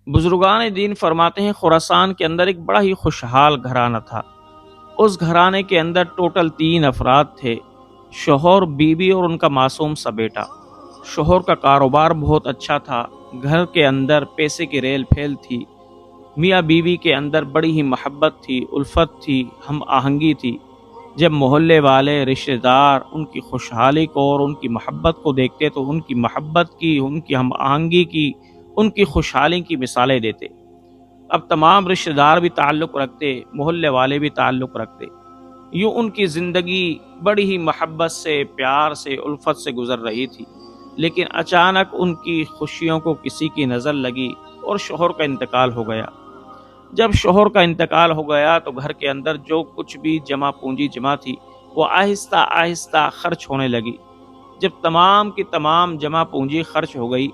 بزرگان دین فرماتے ہیں خراسان کے اندر ایک بڑا ہی خوشحال گھرانہ تھا۔ اس گھرانے کے اندر ٹوٹل 3 افراد تھے، شوہر، بیوی اور ان کا معصوم سا بیٹا۔ شوہر کا کاروبار بہت اچھا تھا، گھر کے اندر پیسے کی ریل پھیل تھی، میاں بیوی کے اندر بڑی ہی محبت تھی، الفت تھی، ہم آہنگی تھی۔ جب محلے والے رشتہ دار ان کی خوشحالی کو اور ان کی محبت کو دیکھتے تو ان کی محبت کی، ان کی ہم آہنگی کی، ان کی خوشحالی کی مثالیں دیتے۔ اب تمام رشتہ دار بھی تعلق رکھتے، محلے والے بھی تعلق رکھتے، یوں ان کی زندگی بڑی ہی محبت سے، پیار سے، الفت سے گزر رہی تھی۔ لیکن اچانک ان کی خوشیوں کو کسی کی نظر لگی اور شوہر کا انتقال ہو گیا۔ جب شوہر کا انتقال ہو گیا تو گھر کے اندر جو کچھ بھی جمع پونجی جمع تھی وہ آہستہ آہستہ خرچ ہونے لگی۔ جب تمام کی تمام جمع پونجی خرچ ہو گئی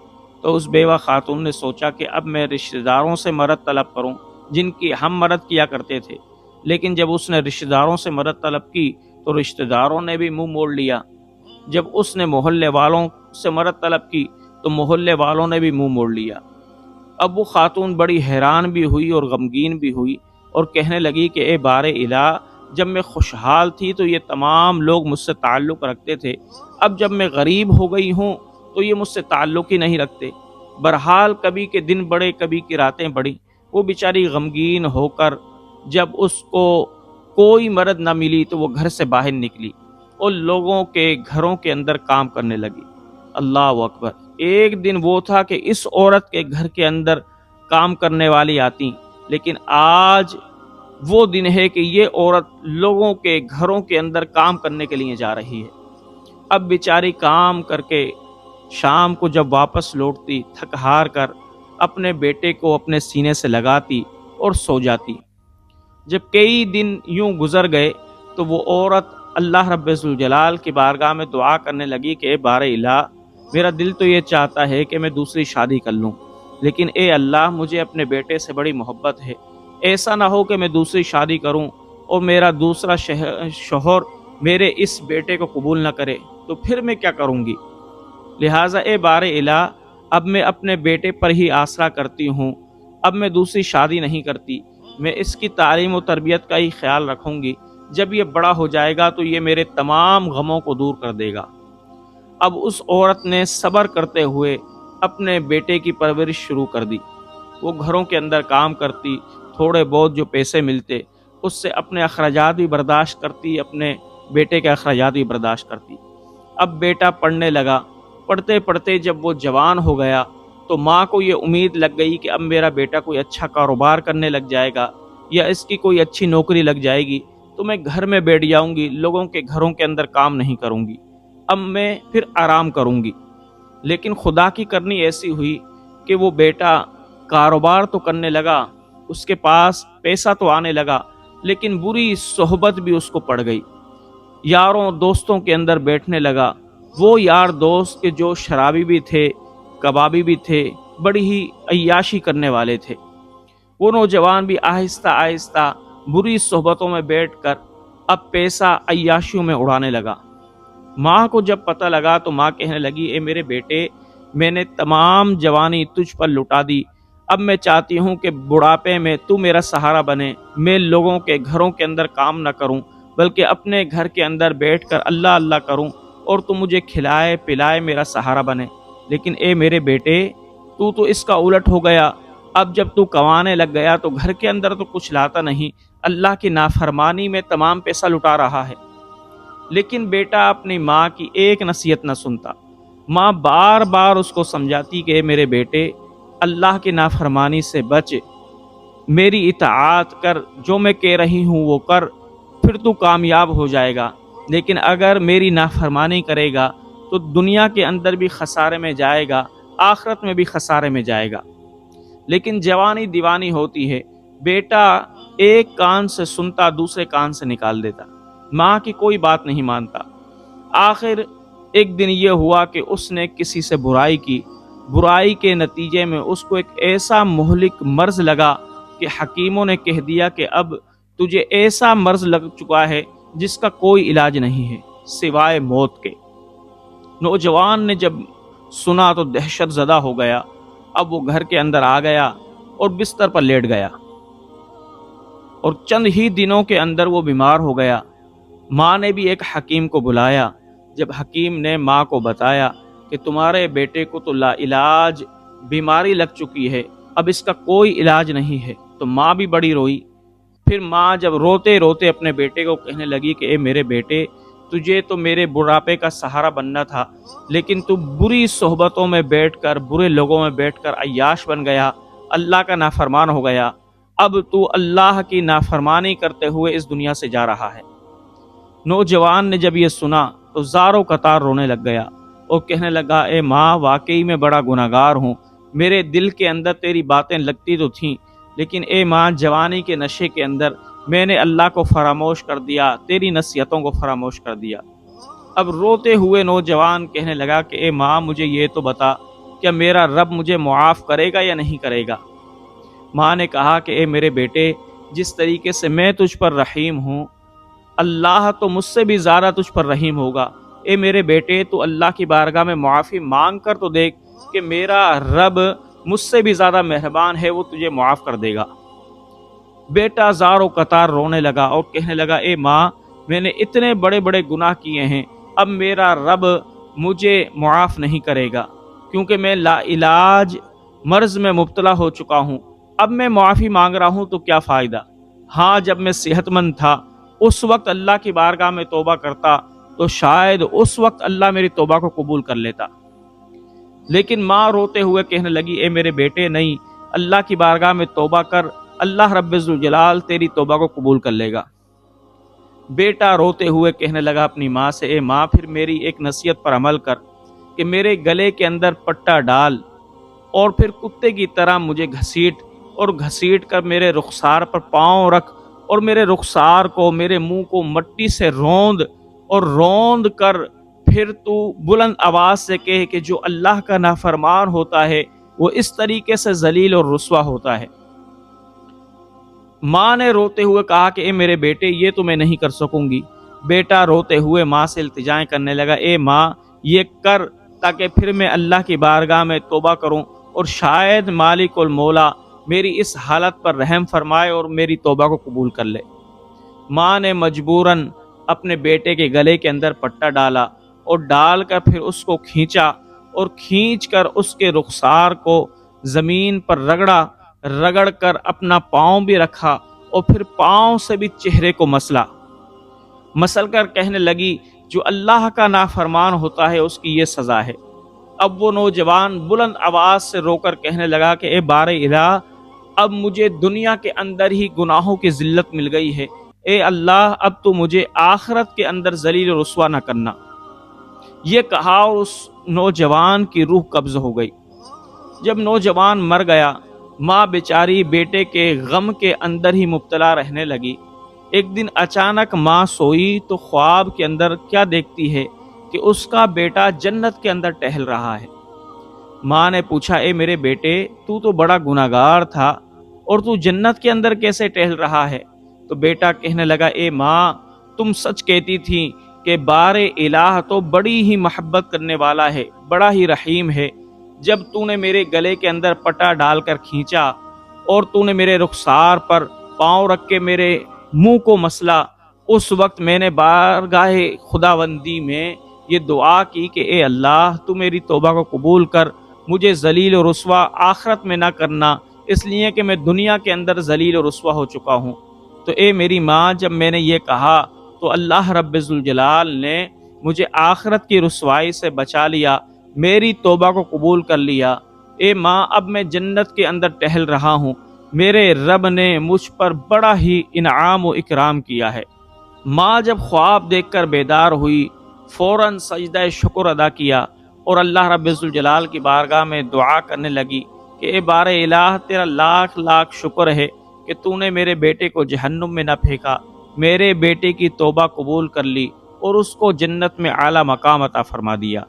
تو اس بیوہ خاتون نے سوچا کہ اب میں رشتہ داروں سے مدد طلب کروں جن کی ہم مدد کیا کرتے تھے۔ لیکن جب اس نے رشتہ داروں سے مدد طلب کی تو رشتہ داروں نے بھی منہ موڑ لیا۔ جب اس نے محلے والوں سے مدد طلب کی تو محلے والوں نے بھی منہ موڑ لیا۔ اب وہ خاتون بڑی حیران بھی ہوئی اور غمگین بھی ہوئی اور کہنے لگی کہ اے بار الہ، جب میں خوشحال تھی تو یہ تمام لوگ مجھ سے تعلق رکھتے تھے، اب جب میں غریب ہو گئی ہوں تو یہ مجھ سے تعلق ہی نہیں رکھتے۔ بہرحال کبھی کے دن بڑے، کبھی کی راتیں بڑی۔ وہ بیچاری غمگین ہو کر جب اس کو کوئی مدد نہ ملی تو وہ گھر سے باہر نکلی اور لوگوں کے گھروں کے اندر کام کرنے لگی۔ اللہ اکبر! ایک دن وہ تھا کہ اس عورت کے گھر کے اندر کام کرنے والی آتی، لیکن آج وہ دن ہے کہ یہ عورت لوگوں کے گھروں کے اندر کام کرنے کے لیے جا رہی ہے۔ اب بیچاری کام کر کے شام کو جب واپس لوٹتی تھک ہار کر، اپنے بیٹے کو اپنے سینے سے لگاتی اور سو جاتی۔ جب کئی دن یوں گزر گئے تو وہ عورت اللہ رب ذوالجلال کی بارگاہ میں دعا کرنے لگی کہ اے بار الہ، میرا دل تو یہ چاہتا ہے کہ میں دوسری شادی کر لوں، لیکن اے اللہ، مجھے اپنے بیٹے سے بڑی محبت ہے۔ ایسا نہ ہو کہ میں دوسری شادی کروں اور میرا دوسرا شوہر میرے اس بیٹے کو قبول نہ کرے، تو پھر میں کیا کروں گی؟ لہٰذا اے بار الہ، اب میں اپنے بیٹے پر ہی آسرا کرتی ہوں، اب میں دوسری شادی نہیں کرتی، میں اس کی تعلیم و تربیت کا ہی خیال رکھوں گی۔ جب یہ بڑا ہو جائے گا تو یہ میرے تمام غموں کو دور کر دے گا۔ اب اس عورت نے صبر کرتے ہوئے اپنے بیٹے کی پرورش شروع کر دی۔ وہ گھروں کے اندر کام کرتی، تھوڑے بہت جو پیسے ملتے اس سے اپنے اخراجات بھی برداشت کرتی، اپنے بیٹے کے اخراجات بھی برداشت کرتی۔ اب بیٹا پڑھنے لگا، پڑھتے پڑھتے جب وہ جوان ہو گیا تو ماں کو یہ امید لگ گئی کہ اب میرا بیٹا کوئی اچھا کاروبار کرنے لگ جائے گا یا اس کی کوئی اچھی نوکری لگ جائے گی تو میں گھر میں بیٹھ جاؤں گی، لوگوں کے گھروں کے اندر کام نہیں کروں گی، اب میں پھر آرام کروں گی۔ لیکن خدا کی کرنی ایسی ہوئی کہ وہ بیٹا کاروبار تو کرنے لگا، اس کے پاس پیسہ تو آنے لگا، لیکن بری صحبت بھی اس کو پڑ گئی۔ یاروں دوستوں کے اندر بیٹھنے لگا، وہ یار دوست کے جو شرابی بھی تھے، کبابی بھی تھے، بڑی ہی عیاشی کرنے والے تھے۔ وہ نوجوان بھی آہستہ آہستہ بری صحبتوں میں بیٹھ کر اب پیسہ عیاشیوں میں اڑانے لگا۔ ماں کو جب پتہ لگا تو ماں کہنے لگی، اے میرے بیٹے، میں نے تمام جوانی تجھ پر لٹا دی، اب میں چاہتی ہوں کہ بڑھاپے میں تو میرا سہارا بنے، میں لوگوں کے گھروں کے اندر کام نہ کروں بلکہ اپنے گھر کے اندر بیٹھ کر اللہ اللہ کروں اور تو مجھے کھلائے پلائے، میرا سہارا بنے۔ لیکن اے میرے بیٹے، تو اس کا الٹ ہو گیا، اب جب تو کمانے لگ گیا تو گھر کے اندر تو کچھ لاتا نہیں، اللہ کی نافرمانی میں تمام پیسہ لٹا رہا ہے۔ لیکن بیٹا اپنی ماں کی ایک نصیحت نہ سنتا۔ ماں بار بار اس کو سمجھاتی کہ میرے بیٹے، اللہ کی نافرمانی سے بچ، میری اطاعت کر، جو میں کہہ رہی ہوں وہ کر، پھر تو کامیاب ہو جائے گا۔ لیکن اگر میری نافرمانی کرے گا تو دنیا کے اندر بھی خسارے میں جائے گا، آخرت میں بھی خسارے میں جائے گا۔ لیکن جوانی دیوانی ہوتی ہے، بیٹا ایک کان سے سنتا دوسرے کان سے نکال دیتا، ماں کی کوئی بات نہیں مانتا۔ آخر ایک دن یہ ہوا کہ اس نے کسی سے برائی کی، برائی کے نتیجے میں اس کو ایک ایسا مہلک مرض لگا کہ حکیموں نے کہہ دیا کہ اب تجھے ایسا مرض لگ چکا ہے جس کا کوئی علاج نہیں ہے سوائے موت کے۔ نوجوان نے جب سنا تو دہشت زدہ ہو گیا۔ اب وہ گھر کے اندر آ گیا اور بستر پر لیٹ گیا اور چند ہی دنوں کے اندر وہ بیمار ہو گیا۔ ماں نے بھی ایک حکیم کو بلایا۔ جب حکیم نے ماں کو بتایا کہ تمہارے بیٹے کو تو لا علاج بیماری لگ چکی ہے، اب اس کا کوئی علاج نہیں ہے، تو ماں بھی بڑی روئی۔ پھر ماں جب روتے روتے اپنے بیٹے کو کہنے لگی کہ اے میرے بیٹے، تجھے تو میرے بڑھاپے کا سہارا بننا تھا، لیکن تو بری صحبتوں میں بیٹھ کر، برے لوگوں میں بیٹھ کر عیاش بن گیا، اللہ کا نافرمان ہو گیا۔ اب تو اللہ کی نافرمانی کرتے ہوئے اس دنیا سے جا رہا ہے۔ نوجوان نے جب یہ سنا تو زاروں قطار رونے لگ گیا اور کہنے لگا، اے ماں، واقعی میں بڑا گناہگار ہوں، میرے دل کے اندر تیری باتیں لگتی تو تھیں، لیکن اے ماں، جوانی کے نشے کے اندر میں نے اللہ کو فراموش کر دیا، تیری نصیحتوں کو فراموش کر دیا۔ اب روتے ہوئے نوجوان کہنے لگا کہ اے ماں، مجھے یہ تو بتا، کیا میرا رب مجھے معاف کرے گا یا نہیں کرے گا؟ ماں نے کہا کہ اے میرے بیٹے، جس طریقے سے میں تجھ پر رحیم ہوں، اللہ تو مجھ سے بھی زیادہ تجھ پر رحیم ہوگا۔ اے میرے بیٹے، تو اللہ کی بارگاہ میں معافی مانگ کر تو دیکھ کہ میرا رب مجھ سے بھی زیادہ مہربان ہے، وہ تجھے معاف کر دے گا۔ بیٹا زار و قطار رونے لگا اور کہنے لگا، اے ماں، میں نے اتنے بڑے بڑے گناہ کیے ہیں، اب میرا رب مجھے معاف نہیں کرے گا، کیونکہ میں لا علاج مرض میں مبتلا ہو چکا ہوں۔ اب میں معافی مانگ رہا ہوں تو کیا فائدہ؟ ہاں، جب میں صحت مند تھا اس وقت اللہ کی بارگاہ میں توبہ کرتا تو شاید اس وقت اللہ میری توبہ کو قبول کر لیتا۔ لیکن ماں روتے ہوئے کہنے لگی، اے میرے بیٹے، نہیں، اللہ کی بارگاہ میں توبہ کر، اللہ رب ذوالجلال تیری توبہ کو قبول کر لے گا۔ بیٹا روتے ہوئے کہنے لگا اپنی ماں سے، اے ماں، پھر میری ایک نصیحت پر عمل کر کہ میرے گلے کے اندر پٹا ڈال اور پھر کتے کی طرح مجھے گھسیٹ اور گھسیٹ کر میرے رخسار پر پاؤں رکھ اور میرے رخسار کو، میرے منہ کو مٹی سے روند اور روند کر پھر تو بلند آواز سے کہے کہ جو اللہ کا نافرمان ہوتا ہے وہ اس طریقے سے ذلیل اور رسوا ہوتا ہے۔ ماں نے روتے ہوئے کہا کہ اے میرے بیٹے، یہ تو میں نہیں کر سکوں گی۔ بیٹا روتے ہوئے ماں سے التجائیں کرنے لگا، اے ماں، یہ کر تاکہ پھر میں اللہ کی بارگاہ میں توبہ کروں اور شاید مالک المولا میری اس حالت پر رحم فرمائے اور میری توبہ کو قبول کر لے۔ ماں نے مجبوراً اپنے بیٹے کے گلے کے اندر پٹا ڈالا اور ڈال کر پھر اس کو کھینچا اور کھینچ کر اس کے رخسار کو زمین پر رگڑ کر اپنا پاؤں بھی رکھا اور پھر پاؤں سے بھی چہرے کو مسل کر کہنے لگی، جو اللہ کا نافرمان ہوتا ہے اس کی یہ سزا ہے۔ اب وہ نوجوان بلند آواز سے رو کر کہنے لگا کہ اے بار الہ، اب مجھے دنیا کے اندر ہی گناہوں کی ذلت مل گئی ہے، اے اللہ، اب تو مجھے آخرت کے اندر ذلیل و رسوا نہ کرنا۔ یہ کہا اور اس نوجوان کی روح قبض ہو گئی۔ جب نوجوان مر گیا، ماں بیچاری بیٹے کے غم کے اندر ہی مبتلا رہنے لگی۔ ایک دن اچانک ماں سوئی تو خواب کے اندر کیا دیکھتی ہے کہ اس کا بیٹا جنت کے اندر ٹہل رہا ہے۔ ماں نے پوچھا، اے میرے بیٹے، تو بڑا گناہگار تھا اور تو جنت کے اندر کیسے ٹہل رہا ہے؟ تو بیٹا کہنے لگا، اے ماں، تم سچ کہتی تھی کہ بار الہ تو بڑی ہی محبت کرنے والا ہے، بڑا ہی رحیم ہے۔ جب تو نے میرے گلے کے اندر پٹا ڈال کر کھینچا اور تو نے میرے رخسار پر پاؤں رکھ کے میرے منہ کو مسلا، اس وقت میں نے بارگاہ خداوندی میں یہ دعا کی کہ اے اللہ، تو میری توبہ کو قبول کر، مجھے ذلیل و رسوا آخرت میں نہ کرنا، اس لیے کہ میں دنیا کے اندر ذلیل و رسوا ہو چکا ہوں۔ تو اے میری ماں، جب میں نے یہ کہا تو اللہ رب ذوالجلال نے مجھے آخرت کی رسوائی سے بچا لیا، میری توبہ کو قبول کر لیا۔ اے ماں، اب میں جنت کے اندر ٹہل رہا ہوں، میرے رب نے مجھ پر بڑا ہی انعام و اکرام کیا ہے۔ ماں جب خواب دیکھ کر بیدار ہوئی، فوراً سجدہ شکر ادا کیا اور اللہ رب ذوالجلال کی بارگاہ میں دعا کرنے لگی کہ اے بار الہ، تیرا لاکھ لاکھ شکر ہے کہ تو نے میرے بیٹے کو جہنم میں نہ پھینکا، میرے بیٹے کی توبہ قبول کر لی اور اس کو جنت میں اعلیٰ مقام عطا فرما دیا۔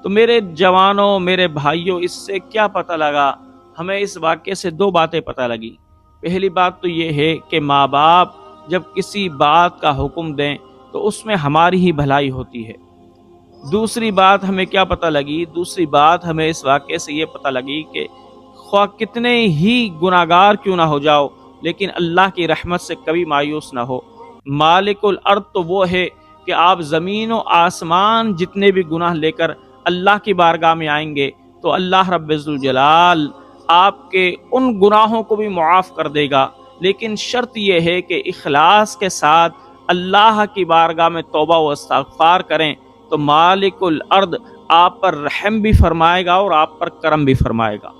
تو میرے جوانوں، میرے بھائیوں، اس سے کیا پتہ لگا؟ ہمیں اس واقعے سے دو باتیں پتہ لگی۔ پہلی بات تو یہ ہے کہ ماں باپ جب کسی بات کا حکم دیں تو اس میں ہماری ہی بھلائی ہوتی ہے۔ دوسری بات ہمیں کیا پتہ لگی؟ دوسری بات ہمیں اس واقعے سے یہ پتہ لگی کہ خواہ کتنے ہی گناہگار کیوں نہ ہو جاؤ، لیکن اللہ کی رحمت سے کبھی مایوس نہ ہو۔ مالک الارض تو وہ ہے کہ آپ زمین و آسمان جتنے بھی گناہ لے کر اللہ کی بارگاہ میں آئیں گے تو اللہ رب ذوالجلال آپ کے ان گناہوں کو بھی معاف کر دے گا، لیکن شرط یہ ہے کہ اخلاص کے ساتھ اللہ کی بارگاہ میں توبہ و استغفار کریں، تو مالک الارض آپ پر رحم بھی فرمائے گا اور آپ پر کرم بھی فرمائے گا۔